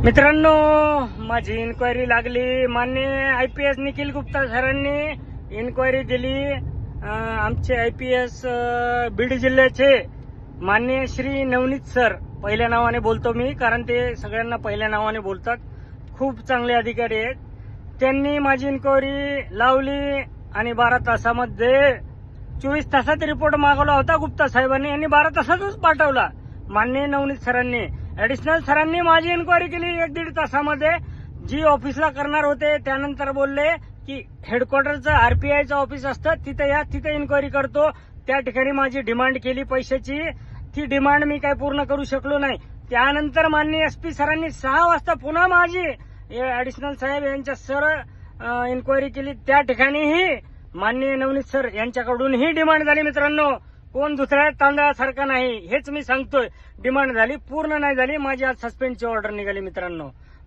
मित्रांनो, माझी इन्क्वायरी लागली. माननीय IPS निखिल गुप्ता सरांनी इन्क्वायरी दिली. आमचे IPS बीड जिल्ह्याचे माननीय श्री नवनीत सर, पहिल्या नावाने बोलतो मी कारण ते सगळ्यांना पहिल्या नावाने बोलतात, खूप चांगले अधिकारी आहेत. त्यांनी माझी इन्क्वायरी लावली आणि 12 तासामध्ये 24 तासात रिपोर्ट मागवला होता गुप्ता साहेबांनी, यांनी 12 तासातच पाठवला. माननीय नवनीत सरांनी, ऍडिशनल सरांनी माझी इन्क्वायरी केली 1-1.5 तासामध्ये. जी ऑफिसला करणार होते त्यानंतर बोलले की हेडक्वार्टरचं RPIचं ऑफिस असतं, तिथे या, तिथे इन्क्वायरी करतो. त्या ठिकाणी माझी डिमांड केली पैशाची. ती डिमांड मी काय पूर्ण करू शकलो नाही. त्यानंतर माननीय SP सरांनी 6 वाजता पुन्हा माझी ऍडिशनल साहेब यांच्या सर इन्क्वायरी केली. त्या ठिकाणीही माननीय नवनीत सर यांच्याकडून ही डिमांड झाली. मित्रांनो, कोण दुसऱ्या तांदळासारखा नाही, हेच मी सांगतोय. डिमांड झाली, पूर्ण नाही झाली. माझी आज सस्पेंडची ऑर्डर निघाली मित्रांनो.